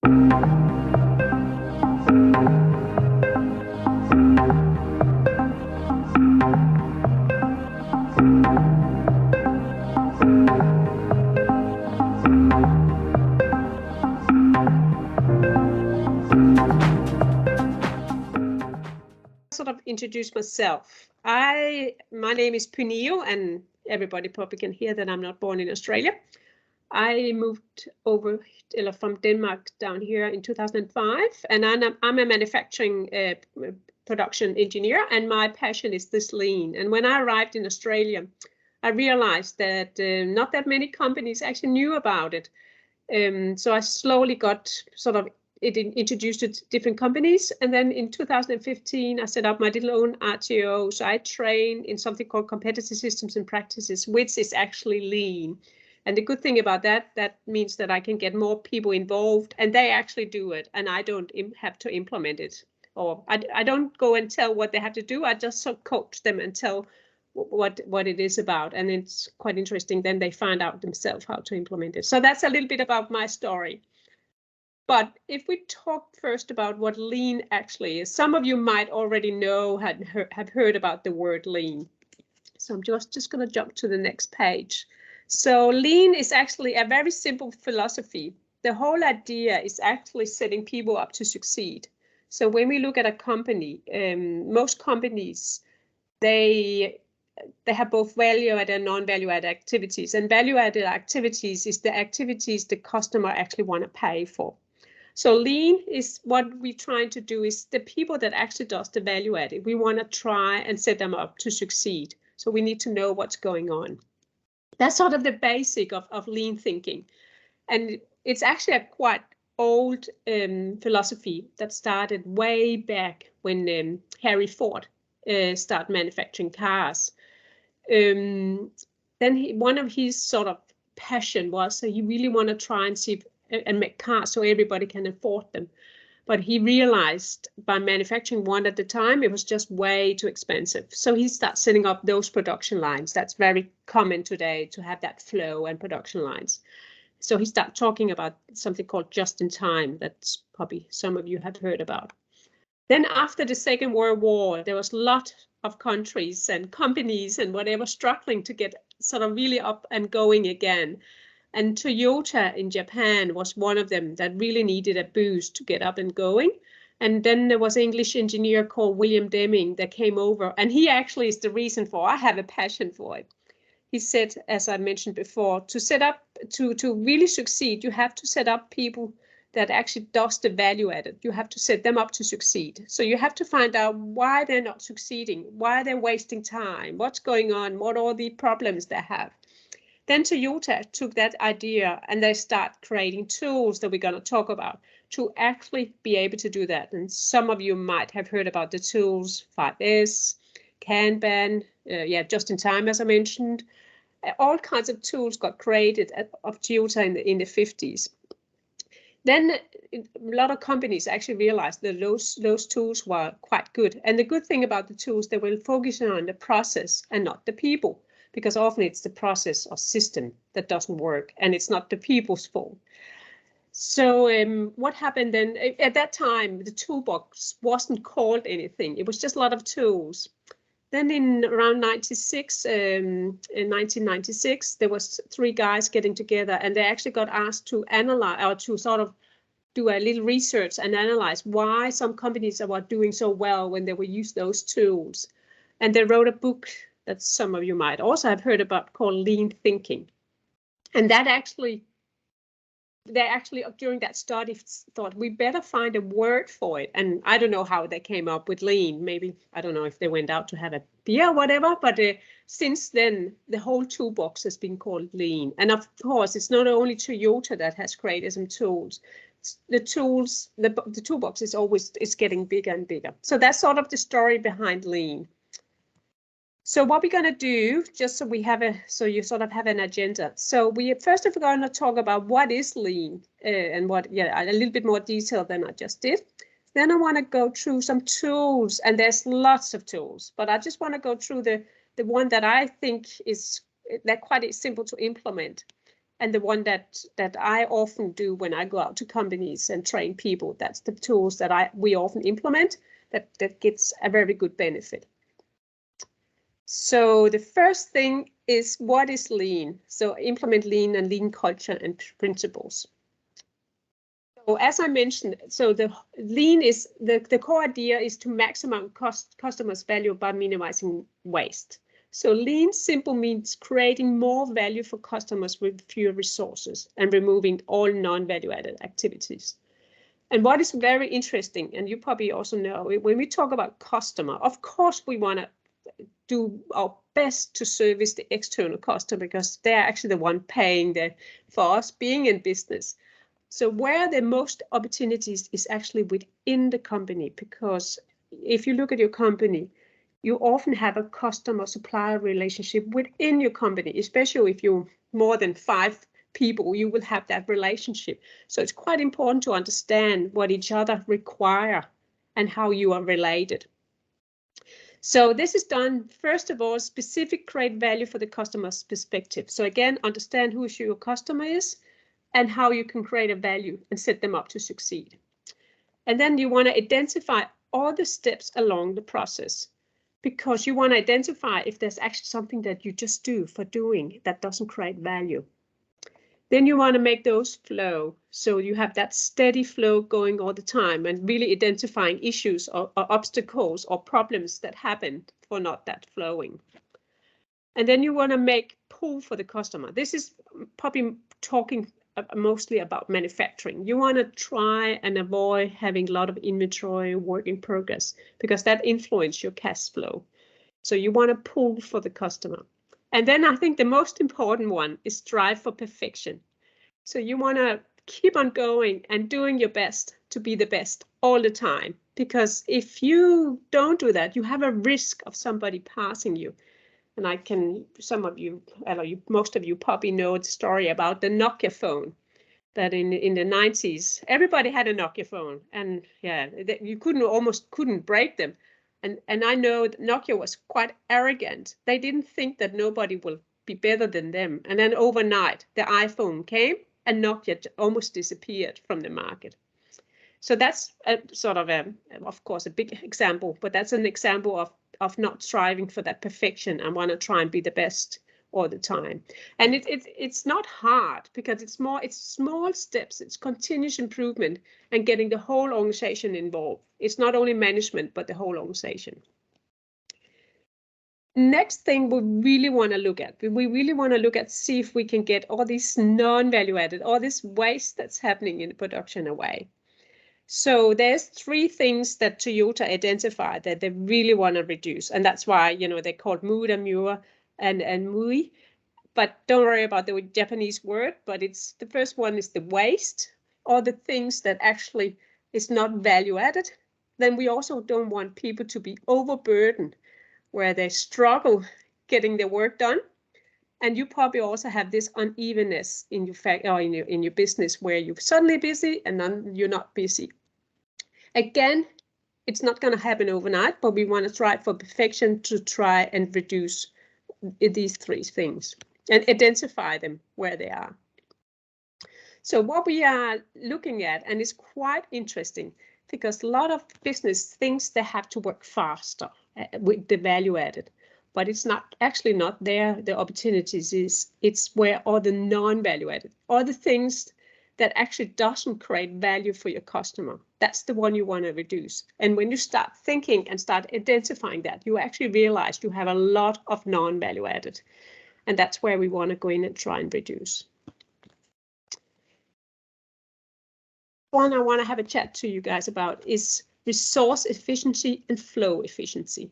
Sort of introduce myself. My name is Punio, and everybody probably can hear that I'm not born in Australia. I moved over from Denmark down here in 2005, and I'm a manufacturing production engineer, and my passion is this lean. And when I arrived in Australia, I realized that not that many companies actually knew about it. So I slowly got sort of introduced to different companies. And then in 2015, I set up my little own RTO. So I train in something called competitive systems and practices, which is actually lean. And the good thing about that means that I can get more people involved and they actually do it. And I don't have to implement it. Or I don't go and tell what they have to do. I just sort of coach them and tell what it is about. And it's quite interesting. Then they find out themselves how to implement it. So that's a little bit about my story. But if we talk first about what lean actually is, some of you might already know, have heard about the word lean. So I'm just going to jump to the next page. So lean is actually a very simple philosophy. The whole idea is actually setting people up to succeed. So when we look at a company, most companies, they have both value-added and non-value-added activities. And value-added activities is the activities the customer actually want to pay for. So lean is what we're trying to do is the people that actually does the value added. We want to try and set them up to succeed. So we need to know what's going on. That's sort of the basic of lean thinking. And it's actually a quite old philosophy that started way back when Henry Ford started manufacturing cars. Then one of his sort of passion was he really want to try and see and make cars so everybody can afford them. But he realized by manufacturing one at a time, it was just way too expensive. So he started setting up those production lines. That's very common today to have that flow and production lines. So he started talking about something called just in time. That's probably some of you have heard about. Then after the Second World War, there was a lot of countries and companies and whatever struggling to get sort of really up and going again. And Toyota in Japan was one of them that really needed a boost to get up and going. And then there was an English engineer called William Deming that came over. And he actually is the reason for I have a passion for it. He said, as I mentioned before, to set up, to really succeed, you have to set up people that actually does the value added. You have to set them up to succeed. So you have to find out why they're not succeeding, why they're wasting time, what's going on, what are the problems they have. Then Toyota took that idea and they start creating tools that we're going to talk about to actually be able to do that. And some of you might have heard about the tools 5S, Kanban, just in time, as I mentioned. All kinds of tools got created of Toyota in the 50s. Then a lot of companies actually realized that those tools were quite good. And the good thing about the tools, they will focus on the process and not the people. Because often it's the process or system that doesn't work and it's not the people's fault. So what happened then? At that time, the toolbox wasn't called anything. It was just a lot of tools. Then in around 1996, there was 3 guys getting together and they actually got asked to analyze or to sort of do a little research and analyze why some companies were doing so well when they would use those tools. And they wrote a book that some of you might also have heard about called Lean Thinking. And that they actually during that study thought we better find a word for it. And I don't know how they came up with lean. Maybe, I don't know if they went out to have a beer or whatever, but since then the whole toolbox has been called lean. And of course, it's not only Toyota that has created some tools. The toolbox is getting bigger and bigger. So that's sort of the story behind lean. So what we're going to do, just so you sort of have an agenda. So we first of all going to talk about what is lean and a little bit more detail than I just did. Then I want to go through some tools, and there's lots of tools, but I just want to go through the one that I think they're quite simple to implement. And the one that I often do when I go out to companies and train people, that's the tools that we often implement that gets a very good benefit. So the first thing is, what is lean? So implement lean and lean culture and principles. So as I mentioned, so the lean is the core idea is to maximize customers' value by minimizing waste. So lean simple means creating more value for customers with fewer resources and removing all non-value added activities. And what is very interesting, and you probably also know, when we talk about customer, of course we want to do our best to service the external customer because they're actually the one paying for us being in business. So where the most opportunities is actually within the company, because if you look at your company, you often have a customer-supplier relationship within your company, especially if you're more than 5 people, you will have that relationship. So it's quite important to understand what each other require and how you are related. So this is done, first of all, specific create value for the customer's perspective. So again, understand who your customer is and how you can create a value and set them up to succeed. And then you want to identify all the steps along the process, because you want to identify if there's actually something that you just do for doing that doesn't create value. Then you want to make those flow. So you have that steady flow going all the time and really identifying issues or obstacles or problems that happen for not that flowing. And then you want to make pull for the customer. This is probably talking mostly about manufacturing. You want to try and avoid having a lot of inventory work in progress because that influences your cash flow. So you want to pull for the customer. And then I think the most important one is strive for perfection. So you want to keep on going and doing your best to be the best all the time, because if you don't do that, you have a risk of somebody passing you. And some of you, most of you probably know the story about the Nokia phone, that in the 90s, everybody had a Nokia phone, and yeah, you almost couldn't break them. And I know that Nokia was quite arrogant. They didn't think that nobody will be better than them. And then overnight, the iPhone came and Nokia almost disappeared from the market. So that's of course, a big example, but that's an example of not striving for that perfection and want to try and be the best all the time. And it's not hard, because it's small steps, it's continuous improvement and getting the whole organization involved. It's not only management, but the whole organization. Next thing we really want to look at, see if we can get all these non-value added, all this waste that's happening in the production away. So there's 3 things that Toyota identified that they really want to reduce. And that's why, they're called Muda, Mura, and Mui. But don't worry about the Japanese word, but the first one is the waste, or the things that actually is not value added. Then we also don't want people to be overburdened, where they struggle getting their work done. And you probably also have this unevenness in your in your business, where you're suddenly busy and then you're not busy. Again, it's not going to happen overnight, but we want to try for perfection to try and reduce these 3 things and identify them where they are. So what we are looking at, and it's quite interesting, because a lot of business thinks they have to work faster with the value added, but it's not there. The opportunities it's where all the non-value added, all the things that actually doesn't create value for your customer, that's the one you want to reduce. And when you start thinking and start identifying that, you actually realize you have a lot of non-value added, and that's where we want to go in and try and reduce. One I want to have a chat to you guys about is resource efficiency and flow efficiency.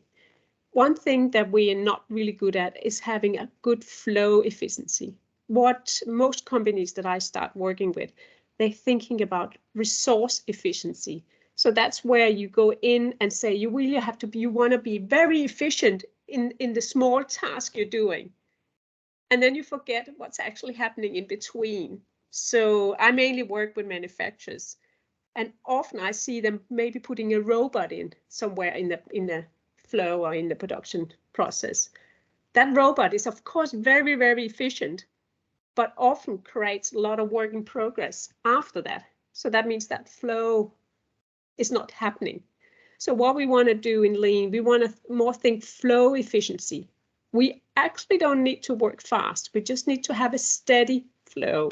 One thing that we are not really good at is having a good flow efficiency. What most companies that I start working with, they're thinking about resource efficiency. So that's where you go in and say you really have to be, you want to be very efficient in the small task you're doing. And then you forget what's actually happening in between. So I mainly work with manufacturers, and often I see them maybe putting a robot in somewhere in the flow or in the production process. That robot is of course very, very efficient, but often creates a lot of work in progress after that. So that means that flow is not happening. So what we want to do in Lean, we want to more think flow efficiency. We actually don't need to work fast. We just need to have a steady flow.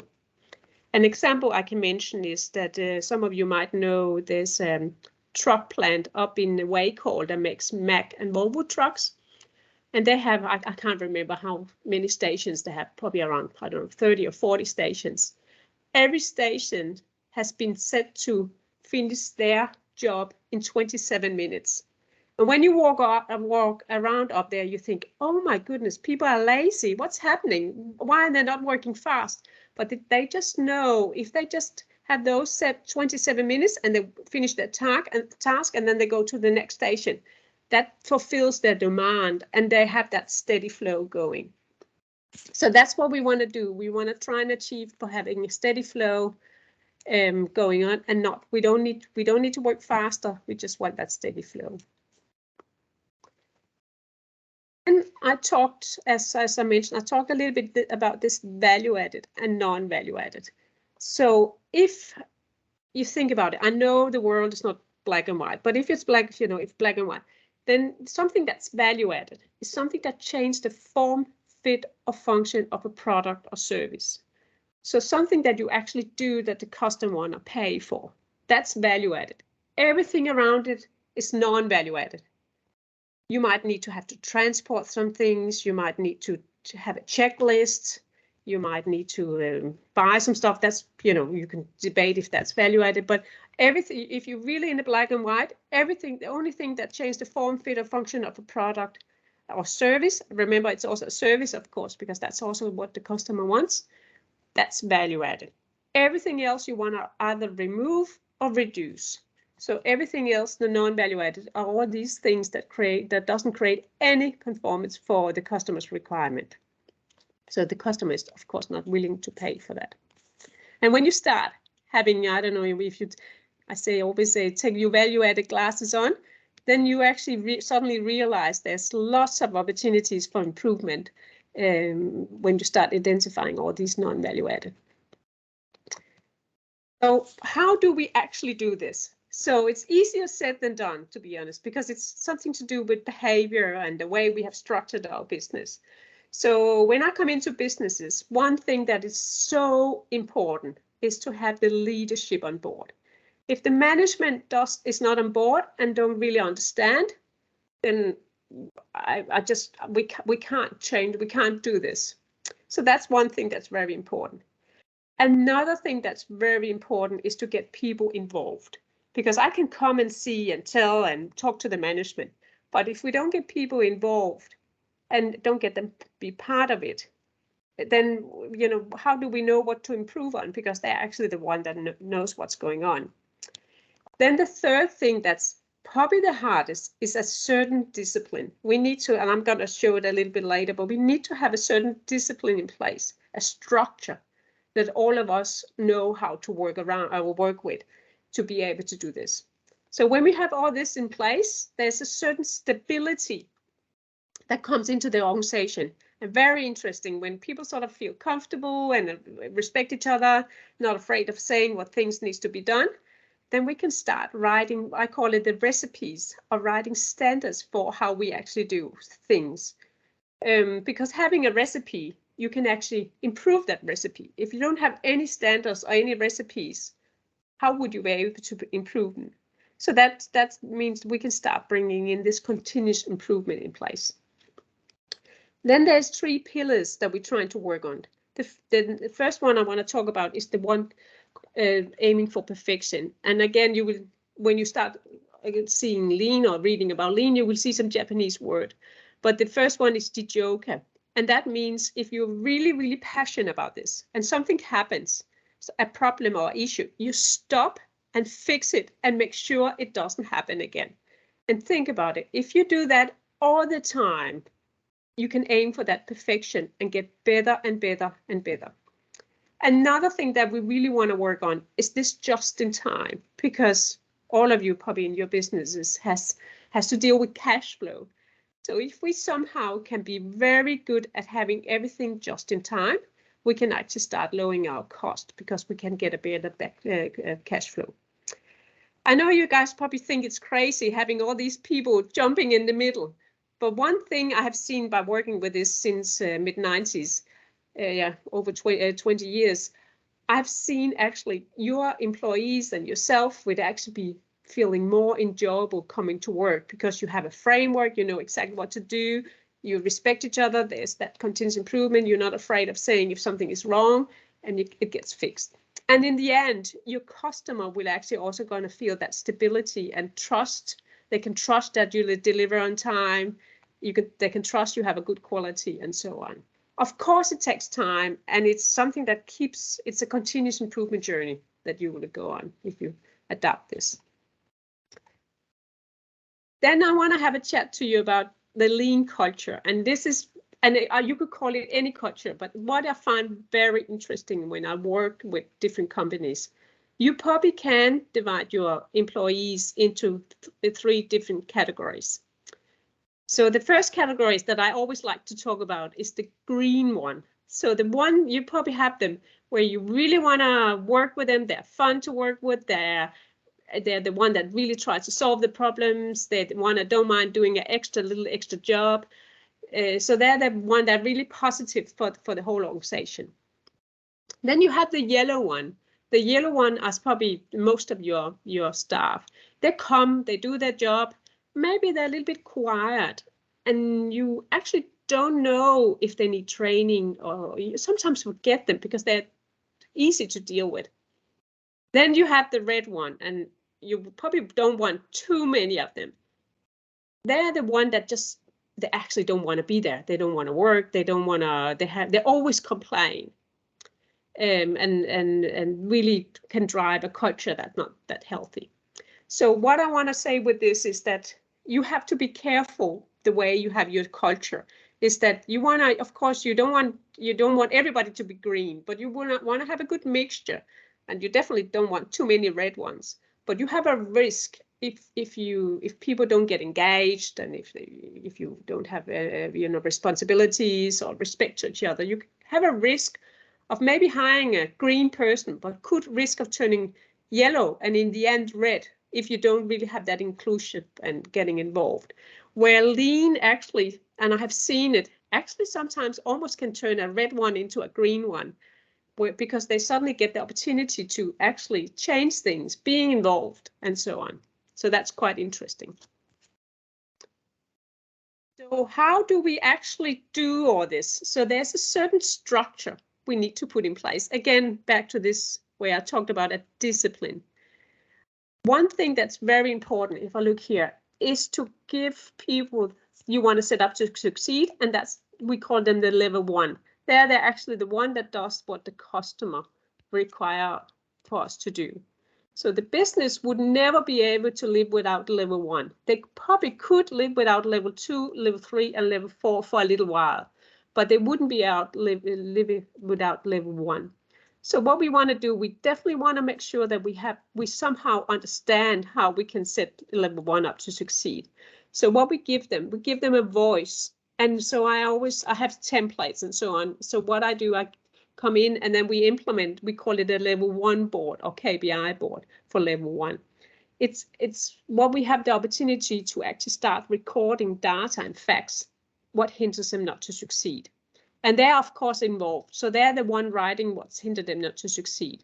An example I can mention is that some of you might know there's a truck plant up in Wacol that makes Mack and Volvo trucks. And they have, I can't remember how many stations they have, probably around, I don't know, 30 or 40 stations. Every station has been set to finish their job in 27 minutes. And when you walk around up there, you think, oh my goodness, people are lazy. What's happening? Why are they not working fast? But they just know if they just have those set 27 minutes and they finish their task and then they go to the next station, that fulfills their demand and they have that steady flow going. So that's what we want to do. We want to try and achieve for having a steady flow going on, and we don't need to work faster. We just want that steady flow. And I talked, as I mentioned, I talked a little bit about this value added and non-value added. So if you think about it, I know the world is not black and white, but if it's black, you know, if black and white, then something that's value added is something that changes the form, fit, or function of a product or service. So something that you actually do that the customer want to pay for, that's value added. Everything around it is non-value added. You might need to have to transport some things. You might need to have a checklist. You might need to buy some stuff. That's, you know, you can debate if that's value added, but everything, if you're really in the black and white, everything, the only thing that changes the form, fit, or function of a product or service, remember it's also a service, of course, because that's also what the customer wants, that's value added. Everything else you want to either remove or reduce. So everything else, the non-value added, are all these things that doesn't create any conformance for the customer's requirement. So the customer is, of course, not willing to pay for that. And when you start having, I don't know if you, always say, take your value-added glasses on, then you actually suddenly realize there's lots of opportunities for improvement when you start identifying all these non-value-added. So how do we actually do this? So it's easier said than done, to be honest, because it's something to do with behavior and the way we have structured our business. So when I come into businesses, one thing that is so important is to have the leadership on board. If the management is not on board and don't really understand, then we can't change, we can't do this. So that's one thing that's very important. Another thing that's very important is to get people involved, because I can come and see and tell and talk to the management, but if we don't get people involved and don't get them to be part of it, then, you know, how do we know what to improve on? Because they're actually the one that knows what's going on. Then the third thing that's probably the hardest is a certain discipline. We need to, and I'm going to show it a little bit later, but we need to have a certain discipline in place, a structure that all of us know how to work around or work with to be able to do this. So when we have all this in place, there's a certain stability that comes into the organization. And very interesting, when people sort of feel comfortable and respect each other, not afraid of saying what things needs to be done, then we can start writing, I call it the recipes, or writing standards for how we actually do things. Because having a recipe, you can actually improve that recipe. If you don't have any standards or any recipes, how would you be able to improve them? So that means we can start bringing in this continuous improvement in place. Then there's 3 pillars that we're trying to work on. The first one I want to talk about is the one aiming for perfection. And again, you will, when you start seeing Lean or reading about Lean, you will see some Japanese word. But the first one is jijoka. And that means if you're really, really passionate about this and something happens, a problem or issue, you stop and fix it and make sure it doesn't happen again. And think about it. If you do that all the time, you can aim for that perfection and get better and better and better. Another thing that we really want to work on is this just in time, because all of you probably in your businesses has to deal with cash flow. So if we somehow can be very good at having everything just in time, we can actually start lowering our cost because we can get a better cash flow. I know you guys probably think it's crazy having all these people jumping in the middle, but one thing I have seen by working with this since mid-90s, over 20 years, I've seen actually your employees and yourself would actually be feeling more enjoyable coming to work because you have a framework, you know exactly what to do, you respect each other, there's that continuous improvement, you're not afraid of saying if something is wrong, and it gets fixed. And in the end, your customer will actually also going to feel that stability and trust. They can trust that you'll deliver on time, they can trust you have a good quality and so on. Of course, it takes time, and it's something that it's a continuous improvement journey that you will go on if you adopt this. Then I want to have a chat to you about the lean culture, and this is, and you could call it any culture, but what I find very interesting when I work with different companies, you probably can divide your employees into three different categories. So the first categories that I always like to talk about is the green one. So the one you probably have them where you really want to work with them. They're fun to work with. They're the one that really tries to solve the problems. They're the one that don't mind doing an little extra job. So they're the one that really positive for the whole organization. Then you have the yellow one. The yellow one is probably most of your staff. They come, they do their job. Maybe they're a little bit quiet, and you actually don't know if they need training, or you sometimes forget them because they're easy to deal with. Then you have the red one, and you probably don't want too many of them. They're the one that they actually don't want to be there. They don't want to work. They don't want to. They always complain, and really can drive a culture that's not that healthy. So what I want to say with this is that you have to be careful the way you have your culture. Is that you want to, of course, you don't want everybody to be green, but you want to have a good mixture, and you definitely don't want too many red ones. But you have a risk if people don't get engaged, and if you don't have responsibilities or respect to each other, you have a risk of maybe hiring a green person, but could risk of turning yellow and in the end red if you don't really have that inclusion and getting involved. Where lean actually, and I have seen it, actually sometimes almost can turn a red one into a green one, because they suddenly get the opportunity to actually change things, being involved, and so on. So that's quite interesting. So how do we actually do all this? So there's a certain structure we need to put in place. Again, back to this where I talked about a discipline. One thing that's very important, if I look here, is to give people you want to set up to succeed, and we call them the level one. They're actually the one that does what the customer require for us to do. So the business would never be able to live without level one. They probably could live without level 2, level 3, and level 4 for a little while, but they wouldn't be living without level 1. So what we want to do, we definitely want to make sure that we somehow understand how we can set level 1 up to succeed. So what we give them a voice. And so I have templates and so on. So what I do, I come in and then we implement, we call it a level 1 board or KPI board for level 1. It's what we have the opportunity to actually start recording data and facts, what hinders them not to succeed. And they're of course involved. So they're the one writing what's hindered them not to succeed.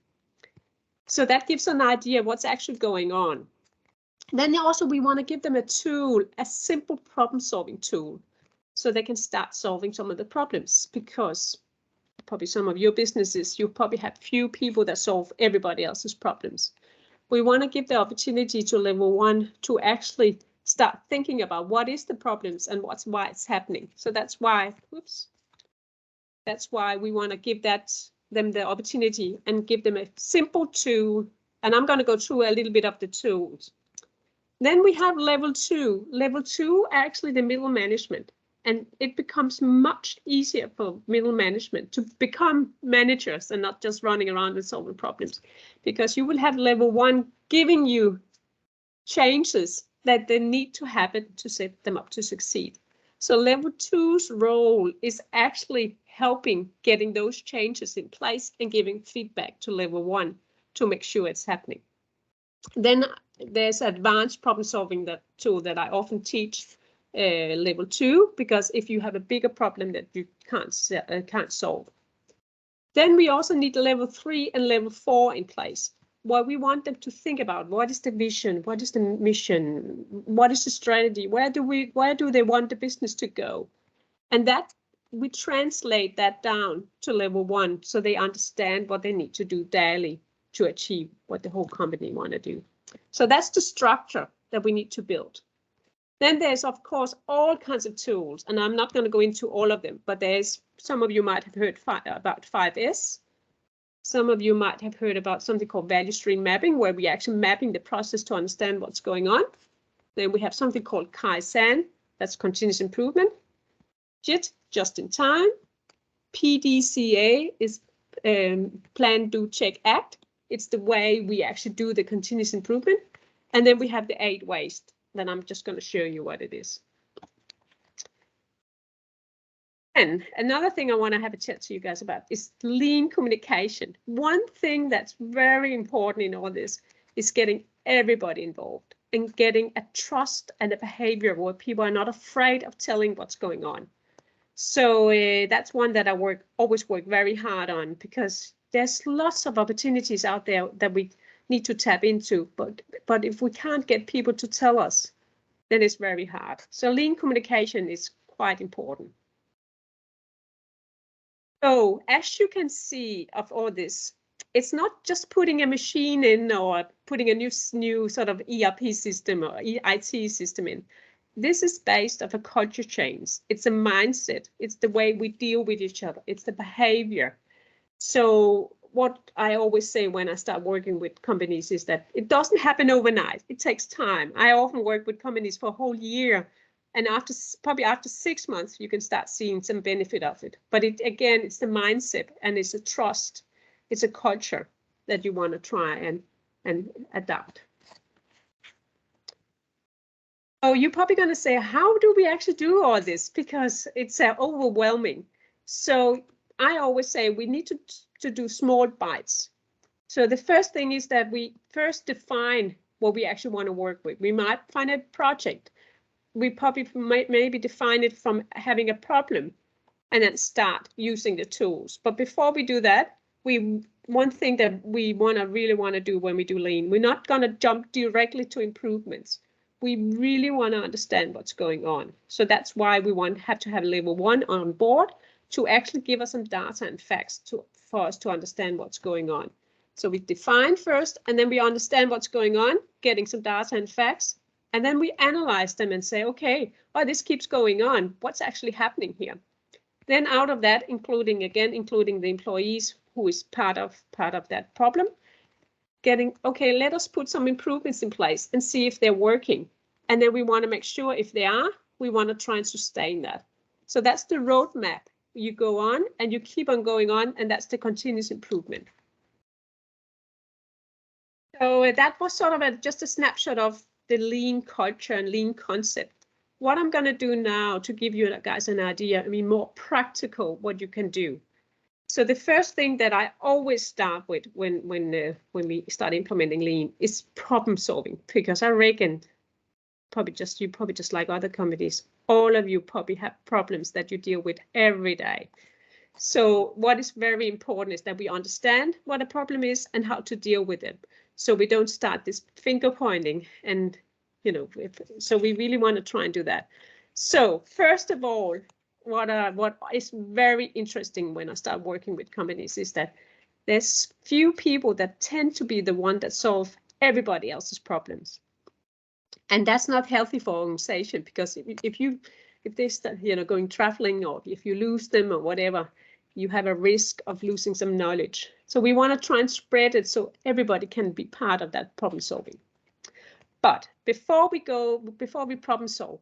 So that gives an idea of what's actually going on. Then also we want to give them a tool, a simple problem solving tool, so they can start solving some of the problems, because probably some of your businesses, you probably have few people that solve everybody else's problems. We want to give the opportunity to level 1 to actually start thinking about what is the problems and why it's happening. So that's why, that's why we want to give them the opportunity and give them a simple tool. And I'm going to go through a little bit of the tools. Then we have level 2. Level 2, actually the middle management. And it becomes much easier for middle management to become managers and not just running around and solving problems, because you will have level 1 giving you changes that they need to happen to set them up to succeed. So level 2's role is actually helping getting those changes in place and giving feedback to level 1 to make sure it's happening. Then there's advanced problem solving tool that I often teach level 2, because if you have a bigger problem that you can't solve. Then we also need level 3 and level 4 in place, where we want them to think about what is the vision, what is the mission, what is the strategy, where do they want the business to go, and that we translate that down to level 1 so they understand what they need to do daily to achieve what the whole company want to do. So that's the structure that we need to build. Then there's, of course, all kinds of tools, and I'm not going to go into all of them, but there's some of you might have heard about 5S. Some of you might have heard about something called value stream mapping, where we're actually mapping the process to understand what's going on. Then we have something called Kaizen, that's continuous improvement. JIT, just in time. PDCA is plan, do, check, act. It's the way we actually do the continuous improvement. And then we have the 8 ways. Then I'm just going to show you what it is. And another thing I want to have a chat to you guys about is lean communication. One thing that's very important in all this is getting everybody involved and getting a trust and a behavior where people are not afraid of telling what's going on. So that's one that I always work very hard on, because there's lots of opportunities out there that we need to tap into. But if we can't get people to tell us, then it's very hard. So lean communication is quite important. So as you can see of all this, it's not just putting a machine in or putting a new sort of ERP system or IT system in. This is based off a culture change. It's a mindset. It's the way we deal with each other. It's the behavior. So what I always say when I start working with companies is that it doesn't happen overnight. It takes time. I often work with companies for a whole year. And probably after 6 months, you can start seeing some benefit of it. But again, it's the mindset and it's a trust. It's a culture that you want to try and adapt. Oh, you're probably going to say, how do we actually do all this? Because it's overwhelming. So I always say we need to do small bites. So the first thing is that we first define what we actually want to work with. We might find a project. We probably might maybe define it from having a problem and then start using the tools. But before we do that, one thing that we really want to do when we do lean, we're not going to jump directly to improvements. We really want to understand what's going on. So that's why we have to have level 1 on board to actually give us some data and facts for us to understand what's going on. So we define first, and then we understand what's going on, getting some data and facts, and then we analyze them and say, okay, this keeps going on. What's actually happening here? Then out of that, including the employees who is part of that problem, okay, let us put some improvements in place and see if they're working. And then we want to make sure if they are, we want to try and sustain that. So that's the roadmap. You go on and you keep on going on, and that's the continuous improvement. So that was sort of just a snapshot of the lean culture and lean concept. What I'm going to do now to give you guys an idea, more practical, what you can do. So the first thing that I always start with when we start implementing lean is problem solving, because I reckon you probably just like other companies, all of you probably have problems that you deal with every day. So what is very important is that we understand what a problem is and how to deal with it. So we don't start this finger pointing and, so we really want to try and do that. So first of all, what is very interesting when I start working with companies is that there's few people that tend to be the one that solve everybody else's problems. And that's not healthy for organization, because if they start, going traveling, or if you lose them or whatever, you have a risk of losing some knowledge. So we want to try and spread it so everybody can be part of that problem solving. But before we problem solve,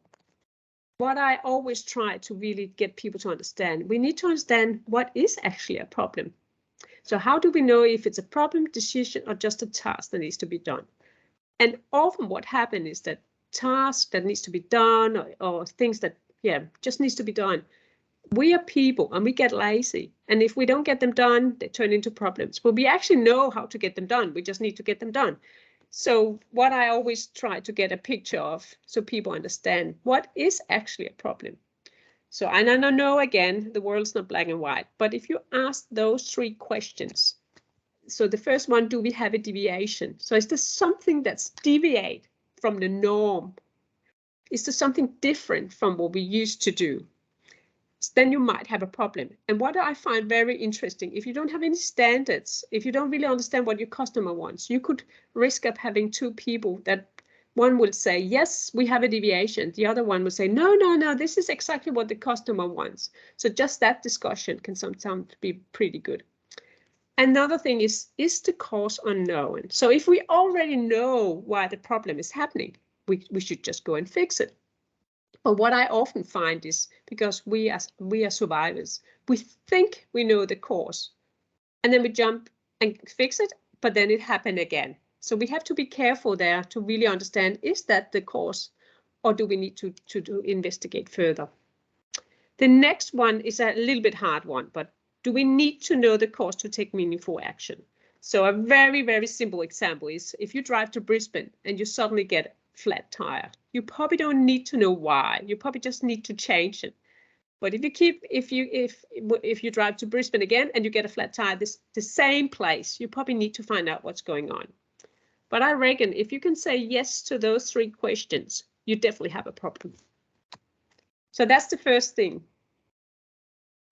what I always try to really get people to understand, we need to understand what is actually a problem. So how do we know if it's a problem, decision, or just a task that needs to be done? And often what happens is that tasks that needs to be done or things that, just needs to be done, We are people and we get lazy. And if we don't get them done, they turn into problems. But we actually know how to get them done. We just need to get them done. So what I always try to get a picture of so people understand what is actually a problem. So, and I know again, the world's not black and white, but if you ask those 3 questions, so the first one, do we have a deviation? So is there something that's deviate from the norm? Is there something different from what we used to do? Then you might have a problem. And what I find very interesting, if you don't have any standards, if you don't really understand what your customer wants, you could risk of having 2 people that one will say, yes, we have a deviation. The other one will say, no, this is exactly what the customer wants. So just that discussion can sometimes be pretty good. Another thing is the cause unknown? So if we already know why the problem is happening, we should just go and fix it. But what I often find is because we are survivors, we think we know the cause, and then we jump and fix it, but then it happened again. So we have to be careful there to really understand, is that the cause, or do we need to investigate further? The next one is a little bit hard one, but do we need to know the cause to take meaningful action? So a very, very simple example is if you drive to Brisbane and you suddenly get a flat tire, you probably don't need to know why. You probably just need to change it. But if you drive to Brisbane again and you get a flat tire, the same place, you probably need to find out what's going on. But I reckon if you can say yes to those 3 questions, you definitely have a problem. So that's the first thing.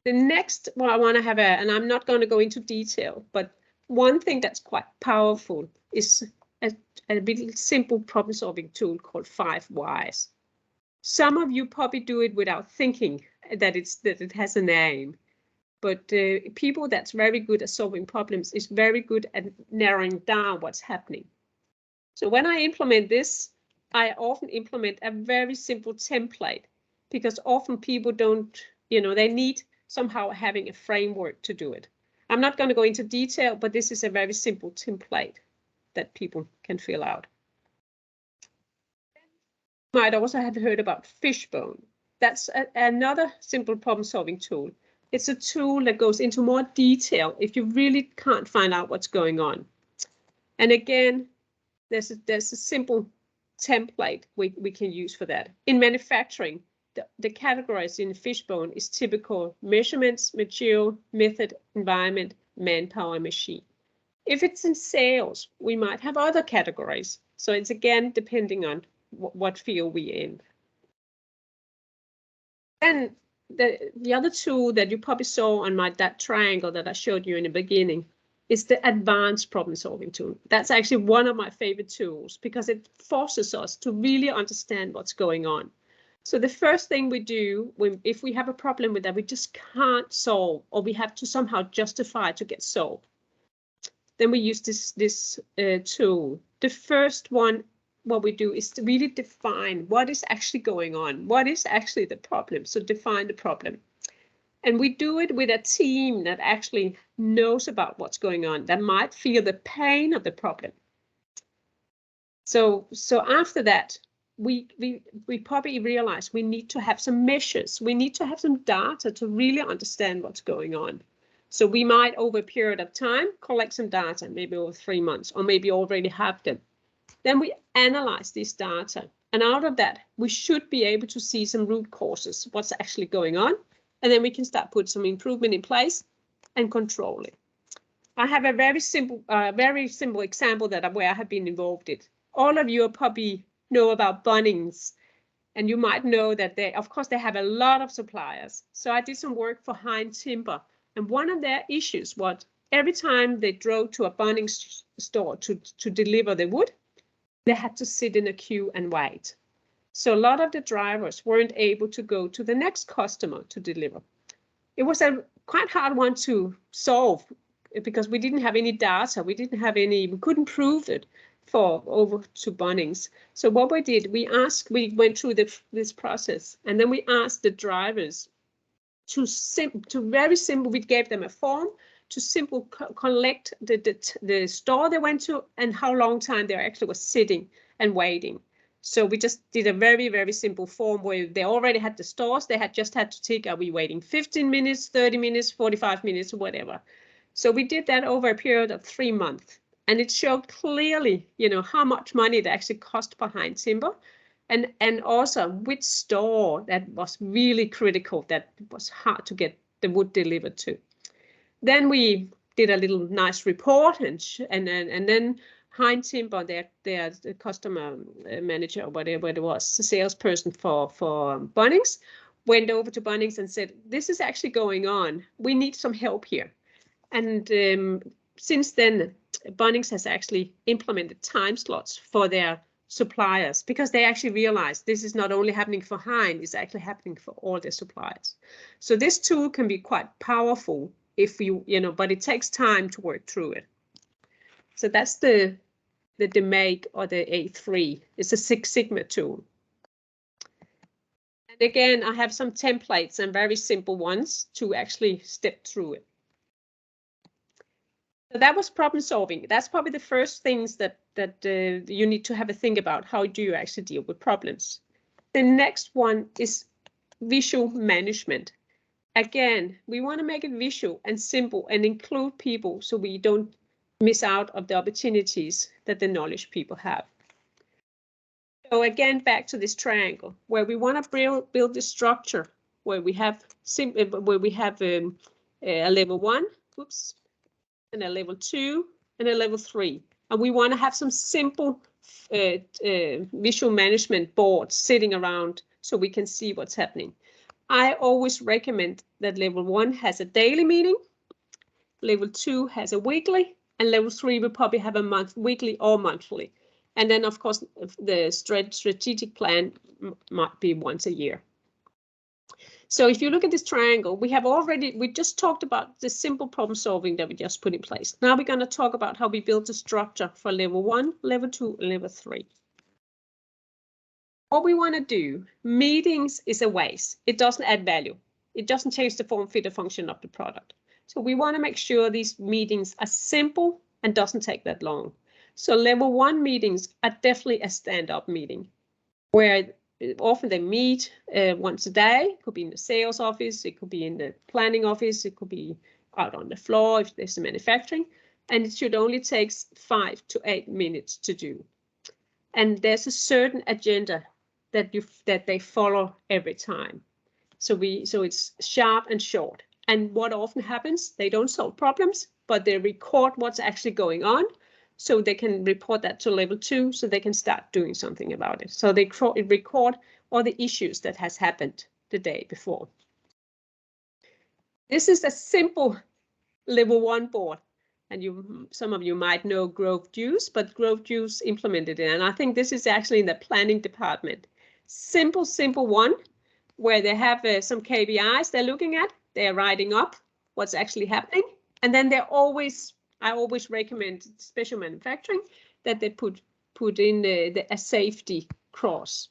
The next one I want to have and I'm not going to go into detail, but one thing that's quite powerful is a really simple problem solving tool called 5 whys. Some of you probably do it without thinking that it has a name, but people that's very good at solving problems is very good at narrowing down what's happening. So when I implement this, I often implement a very simple template because often people don't, they need somehow having a framework to do it. I'm not going to go into detail, but this is a very simple template that people can fill out. You might also have heard about Fishbone. That's another simple problem-solving tool. It's a tool that goes into more detail if you really can't find out what's going on. And again, there's a simple template we can use for that. In manufacturing, the categories in Fishbone is typical measurements, material, method, environment, manpower, machine. If it's in sales, we might have other categories. So it's again depending on what field we're in. And the other tool that you probably saw on that triangle that I showed you in the beginning is the advanced problem solving tool. That's actually one of my favorite tools because it forces us to really understand what's going on. So the first thing we do if we have a problem with that we just can't solve, or we have to somehow justify to get solved, then we use this tool. The first one, what we do is to really define what is actually going on. What is actually the problem? So define the problem. And we do it with a team that actually knows about what's going on, that might feel the pain of the problem. So after that, we probably realize we need to have some measures. We need to have some data to really understand what's going on. So we might, over a period of time, collect some data, maybe over 3 months, or maybe already have them. Then we analyze this data. And out of that, we should be able to see some root causes, what's actually going on. And then we can start put some improvement in place and control it. I have a very simple example where I have been involved in. All of you probably know about Bunnings, and you might know that they have a lot of suppliers. So I did some work for Hine Timber, and one of their issues was every time they drove to a Bunnings store to deliver the wood, they had to sit in a queue and wait. So a lot of the drivers weren't able to go to the next customer to deliver. It was a quite hard one to solve because we didn't have any data. We couldn't prove it for over to Bunnings. So what we did, we went through this process, and then we asked the drivers we gave them a form to collect the store they went to and how long time they actually was sitting and waiting. So we just did a very, very simple form where they already had the stores. They had just had to tick, are we waiting 15 minutes, 30 minutes, 45 minutes, whatever. So we did that over a period of 3 months. And it showed clearly, you know, how much money it actually cost behind timber. And also which store that was really critical, that was hard to get the wood delivered to. Then we did a little nice report, and then Hein Timber, their customer manager or whatever it was, the salesperson for Bunnings, went over to Bunnings and said, this is actually going on. We need some help here. And since then, Bunnings has actually implemented time slots for their suppliers, because they actually realized this is not only happening for Hein, it's actually happening for all their suppliers. So this tool can be quite powerful if you know, but it takes time to work through it. So that's the make or the A3. It's a Six Sigma tool. And again, I have some templates and very simple ones to actually step through it. So that was problem solving. That's probably the first things that you need to have a think about. How do you actually deal with problems? The next one is visual management. Again, we want to make it visual and simple and include people so we don't miss out of the opportunities that the knowledge people have. So again, back to this triangle where we want to build the structure where we have a level 1, oops, and a level 2 and a level 3. And we want to have some simple visual management boards sitting around so we can see what's happening. I always recommend that level 1 has a daily meeting, level 2 has a weekly, and level 3 will probably have a weekly or monthly. And then, of course, the strategic plan might be once a year. So if you look at this triangle, we just talked about the simple problem solving that we just put in place. Now we're going to talk about how we build the structure for level 1, level 2, and level 3. What we want to do, meetings is a waste. It doesn't add value. It doesn't change the form, fit, or function of the product. So we want to make sure these meetings are simple and doesn't take that long. So level 1 meetings are definitely a stand-up meeting where often they meet once a day. It could be in the sales office, it could be in the planning office, it could be out on the floor if there's a manufacturing, and it should only take 5 to 8 minutes to do. And there's a certain agenda that they follow every time. So it's sharp and short. And what often happens, they don't solve problems, but they record what's actually going on, so they can report that to level 2, so they can start doing something about it. So they record all the issues that has happened the day before. This is a simple level 1 board, and some of you might know Grove Juice, but Grove Juice implemented it, and I think this is actually in the planning department. Simple one, where they have some KPIs they're looking at. They're writing up what's actually happening, and then I always recommend special manufacturing that they put in a safety cross.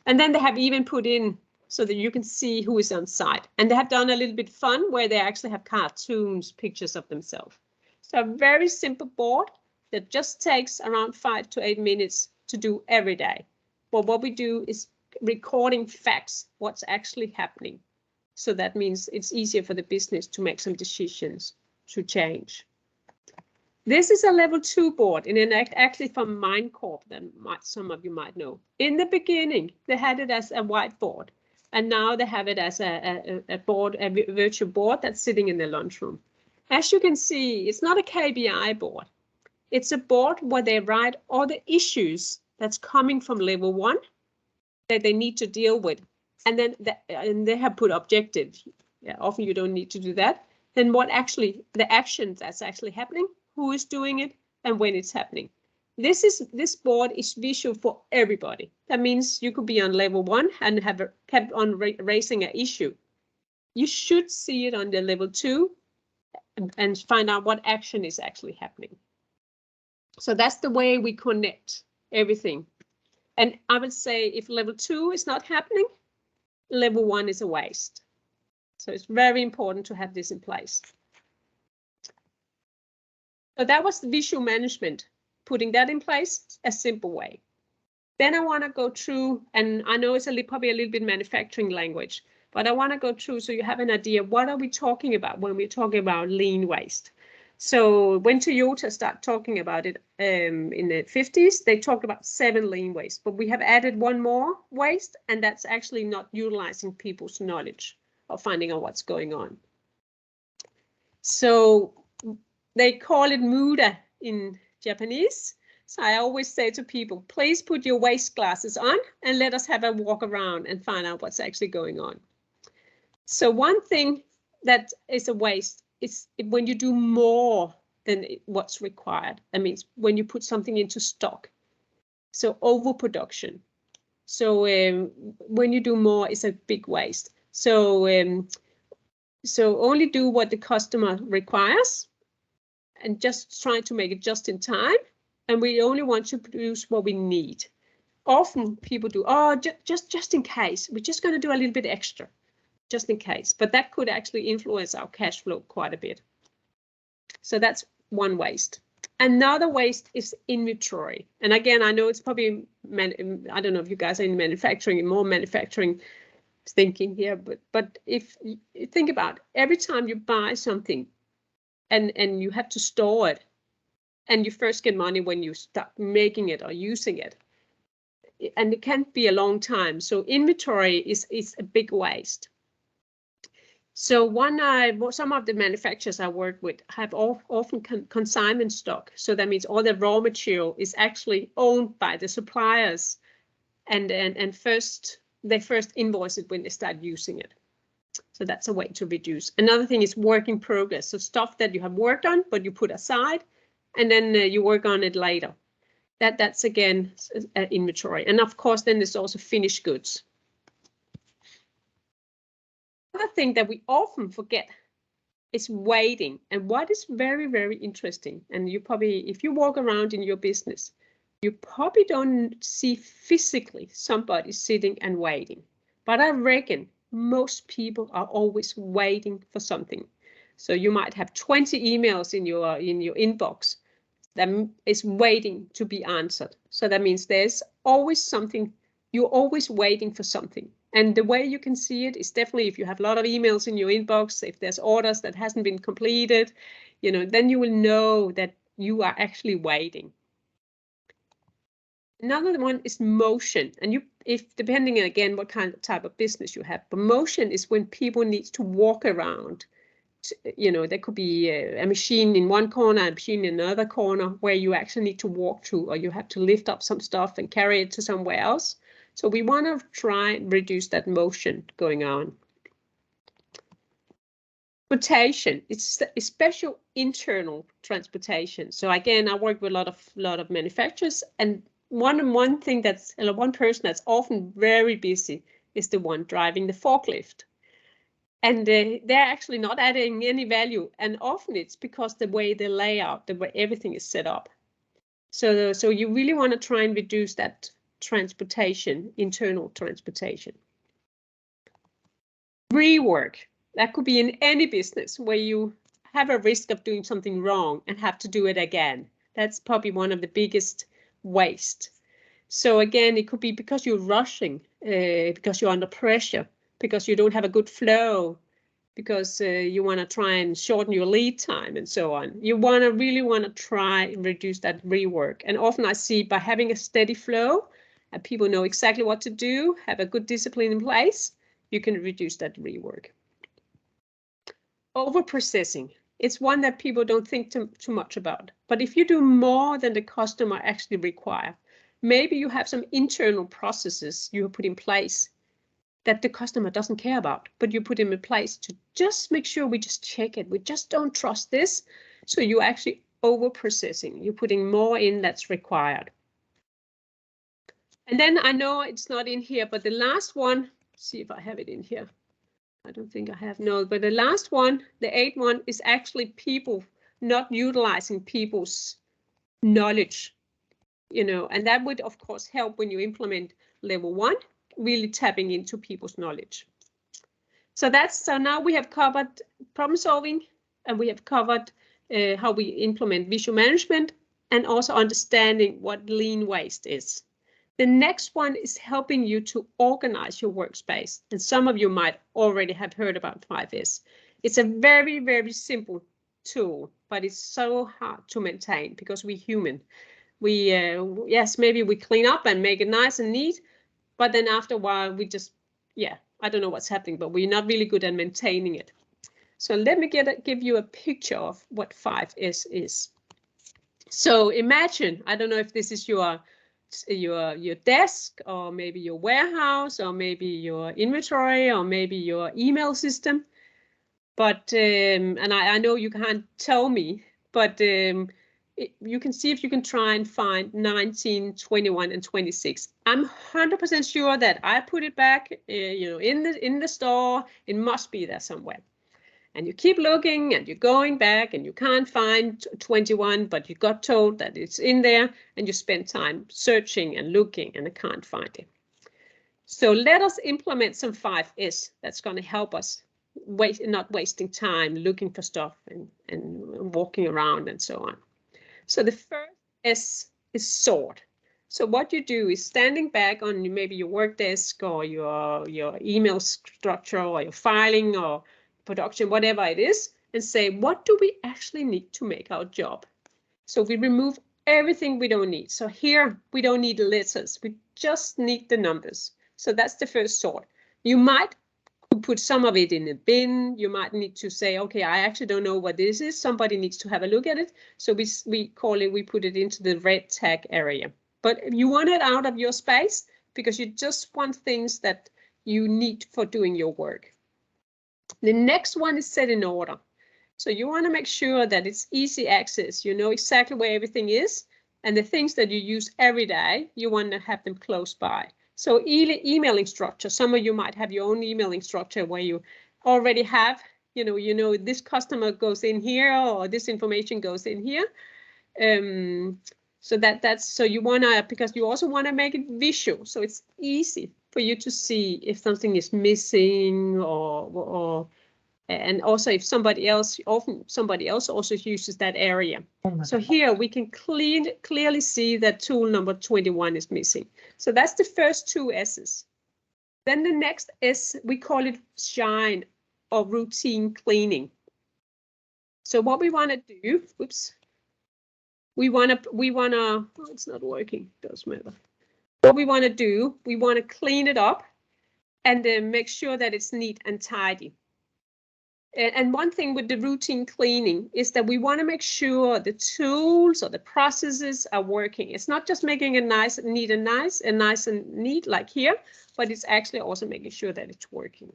And then they have even put in so that you can see who is on site. And they have done a little bit fun where they actually have cartoons, pictures of themselves. So a very simple board that just takes around 5 to 8 minutes to do every day. But what we do is recording facts, what's actually happening. So that means it's easier for the business to make some decisions to change. This is a level 2 board, and actually from MindCorp that some of you might know. In the beginning, they had it as a whiteboard, and now they have it as a virtual board that's sitting in the lunchroom. As you can see, it's not a KPI board. It's a board where they write all the issues that's coming from level 1 that they need to deal with, and then they have put objectives. Yeah, often you don't need to do that. Then what actually the actions that's actually happening, who is doing it, and when it's happening. This board is visual for everybody. That means you could be on level 1 and have kept on raising an issue. You should see it on the level 2 and find out what action is actually happening. So that's the way we connect everything. And I would say if level 2 is not happening, level 1 is a waste. So it's very important to have this in place. So that was the visual management, putting that in place a simple way. Then I want to go through, and I know it's probably a little bit manufacturing language, but I want to go through so you have an idea, what are we talking about when we're talking about lean waste? So when Toyota started talking about it in the 50s, they talked about 7 lean waste, but we have added one more waste, and that's actually not utilizing people's knowledge or finding out what's going on. So they call it muda in Japanese. So I always say to people, please put your waste glasses on and let us have a walk around and find out what's actually going on. So one thing that is a waste is when you do more than what's required. That means when you put something into stock. So overproduction. So when you do more, it's a big waste. So only do what the customer requires and just try to make it just in time. And we only want to produce what we need. Often people do, oh, just in case, we're just going to do a little bit extra, just in case. But that could actually influence our cash flow quite a bit. So that's one waste. Another waste is inventory. And again, I know it's probably, I don't know if you guys are in manufacturing, more manufacturing thinking here, but if you think about every time you buy something and you have to store it, and you first get money when you start making it or using it, and it can't be a long time. So inventory is a big waste. So some of the manufacturers I work with have often consignment stock. So that means all the raw material is actually owned by the suppliers, and they first invoice it when they start using it. So that's a way to reduce. Another thing is work in progress. So stuff that you have worked on, but you put aside, and then you work on it later. That's again inventory. And of course, then there's also finished goods. Another thing that we often forget is waiting. And what is very, very interesting, and you probably, if you walk around in your business, you probably don't see physically somebody sitting and waiting. But I reckon most people are always waiting for something. So you might have 20 emails in your inbox that is waiting to be answered. So that means there's always something, you're always waiting for something. And the way you can see it is definitely if you have a lot of emails in your inbox, if there's orders that hasn't been completed, then you will know that you are actually waiting. Another one is motion. And if depending again what kind of type of business you have, but motion is when people need to walk around. There could be a machine in one corner, a machine in another corner where you actually need to walk to, or you have to lift up some stuff and carry it to somewhere else. So we want to try and reduce that motion going on. Transportation, it's special internal transportation. So again, I work with a lot of manufacturers, and one thing one person that's often very busy is the one driving the forklift. And they're actually not adding any value. And often it's because the way they lay out, the way everything is set up. So you really want to try and reduce that transportation, internal transportation. Rework, that could be in any business where you have a risk of doing something wrong and have to do it again. That's probably one of the biggest waste. So again, it could be because you're rushing, because you're under pressure, because you don't have a good flow, because you want to try and shorten your lead time and so on. You really want to try and reduce that rework. And often I see by having a steady flow and people know exactly what to do, have a good discipline in place, you can reduce that rework. Overprocessing. It's one that people don't think too much about. But if you do more than the customer actually require, maybe you have some internal processes you put in place that the customer doesn't care about, but you put them in place to just make sure we just check it. We just don't trust this. So you're actually over-processing. You're putting more in that's required. And then I know it's not in here, but the last one, see if I have it in here. I don't think I have, no, but the last one, the 8th one, is actually people not utilizing people's knowledge, and that would of course help when you implement level 1, really tapping into people's knowledge. So now we have covered problem solving, and we have covered how we implement visual management, and also understanding what lean waste is. The next one is helping you to organize your workspace. And some of you might already have heard about 5S. It's a very, very simple tool, but it's so hard to maintain because we're human. We, yes, maybe we clean up and make it nice and neat, but then after a while we just, yeah, I don't know what's happening, but we're not really good at maintaining it. So let me give you a picture of what 5S is. So imagine, I don't know if this is your desk, or maybe your warehouse, or maybe your inventory, or maybe your email system. But and I know you can't tell me, but you can see if you can try and find 19, 21, and 26. I'm 100% sure that I put it back, in the store. It must be there somewhere. And you keep looking, and you're going back, and you can't find 21, but you got told that it's in there, and you spend time searching and looking, and I can't find it. So let us implement some 5S that's going to help us not wasting time looking for stuff and walking around and so on. So the first S is sort. So what you do is standing back on maybe your work desk, or your email structure, or your filing, or production, whatever it is, and say, what do we actually need to make our job? So we remove everything we don't need. So here we don't need letters, we just need the numbers. So that's the first sort. You might put some of it in a bin. You might need to say, okay, I actually don't know what this is. Somebody needs to have a look at it. So we put it into the red tag area. But you want it out of your space because you just want things that you need for doing your work. The next one is set in order. So you want to make sure that it's easy access. You know exactly where everything is. And the things that you use every day, you want to have them close by. So emailing structure, some of you might have your own emailing structure where you already have, this customer goes in here, or this information goes in here. So you want to, because you also want to make it visual. So it's easy for you to see if something is missing, and also if somebody else also uses that area. So here we can clearly see that tool number 21 is missing. So that's the first two S's. Then the next S, we call it shine, or routine cleaning. So what we want to do, oh, it's not working, doesn't matter. What we want to do, we want to clean it up and then make sure that it's neat and tidy. And one thing with the routine cleaning is that we want to make sure the tools or the processes are working. It's not just making it nice and neat like here, but it's actually also making sure that it's working.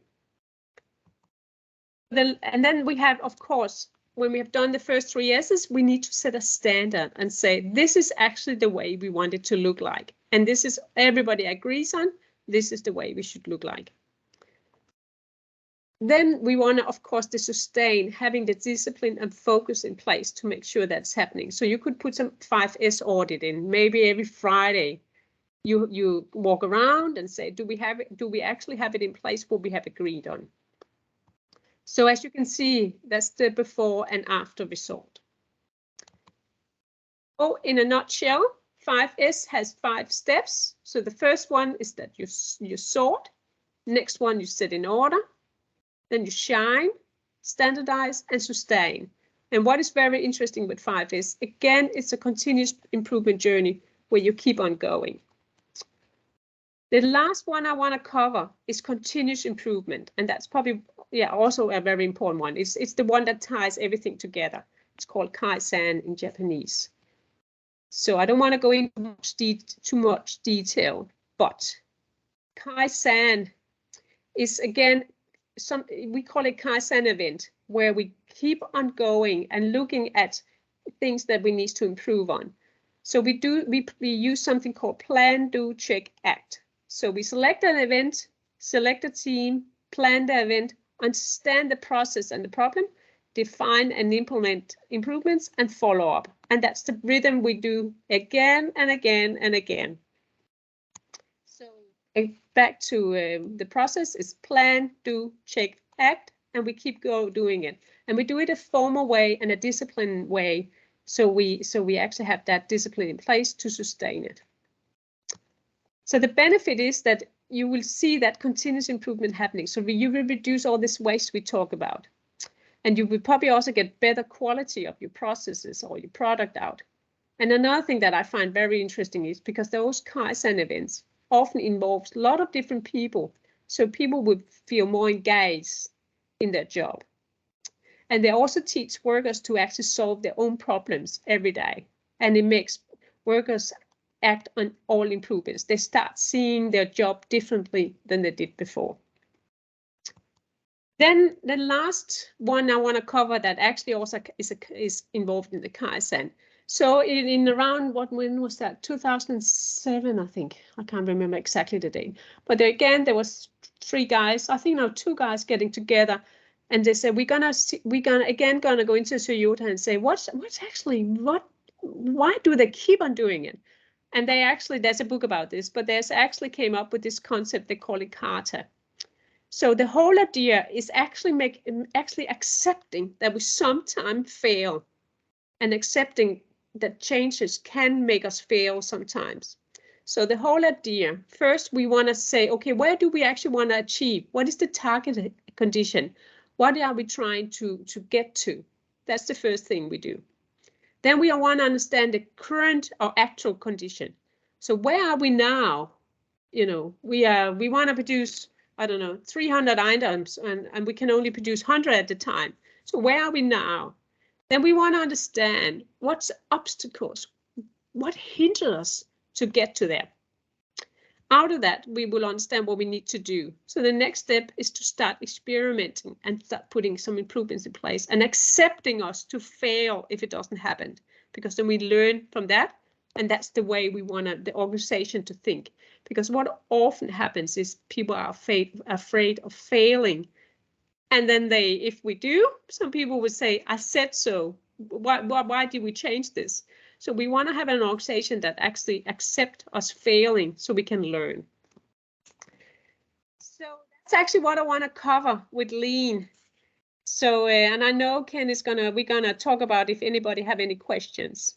And then we have, of course, when we have done the first three S's, we need to set a standard and say, this is actually the way we want it to look like. And this is everybody agrees on, this is the way we should look like. Then we want to, of course, to sustain having the discipline and focus in place to make sure that's happening. So you could put some 5S audit in. Maybe every Friday you walk around and say, do we actually have it in place what we have agreed on? So as you can see, that's the before and after result. So in a nutshell, 5S has 5 steps. So the first one is that you sort. Next one, you set in order. Then you shine, standardize, and sustain. And what is very interesting with 5 is, again, it's a continuous improvement journey where you keep on going. The last one I want to cover is continuous improvement. And that's probably, also a very important one. It's the one that ties everything together. It's called Kaizen in Japanese. So I don't want to go into too much detail, but Kaizen is, again, we call it Kaizen event, where we keep on going and looking at things that we need to improve on. So we use something called plan, do, check, act. So we select an event, select a team, plan the event, understand the process and the problem, define and implement improvements, and follow up. And that's the rhythm we do again and again and again. So back to the process is plan, do, check, act, and we keep doing it. And we do it a formal way and a disciplined way. So we actually have that discipline in place to sustain it. So the benefit is that you will see that continuous improvement happening. So you will reduce all this waste we talk about. And you will probably also get better quality of your processes or your product out. And another thing that I find very interesting is because those Kaizen events often involve a lot of different people. So people would feel more engaged in their job. And they also teach workers to actually solve their own problems every day. And it makes workers act on all improvements. They start seeing their job differently than they did before. Then the last one I want to cover that actually also is involved in the Kaizen. So in around, when was that? 2007, I think. I can't remember exactly the date. But there was 3 guys, I think now 2 guys getting together, and they said, we're gonna go into Toyota and say, why do they keep on doing it? And there's a book about this, but they actually came up with this concept, they call it Kata. So the whole idea is actually accepting that we sometimes fail, and accepting that changes can make us fail sometimes. So the whole idea, first we want to say, okay, where do we actually want to achieve? What is the target condition? What are we trying to get to? That's the first thing we do. Then we want to understand the current or actual condition. So where are we now? We want to produce, I don't know, 300 items, and we can only produce 100 at a time. So where are we now? Then we want to understand what's obstacles, what hinders us to get to there. Out of that, we will understand what we need to do. So the next step is to start experimenting and start putting some improvements in place and accepting us to fail if it doesn't happen, because then we learn from that. And that's the way we want the organization to think. Because what often happens is people are afraid of failing. And then if we do, some people would say, I said so. Why did we change this? So we want to have an organization that actually accepts us failing so we can learn. So that's actually what I want to cover with Lean. So, and I know Ken we're gonna talk about if anybody have any questions.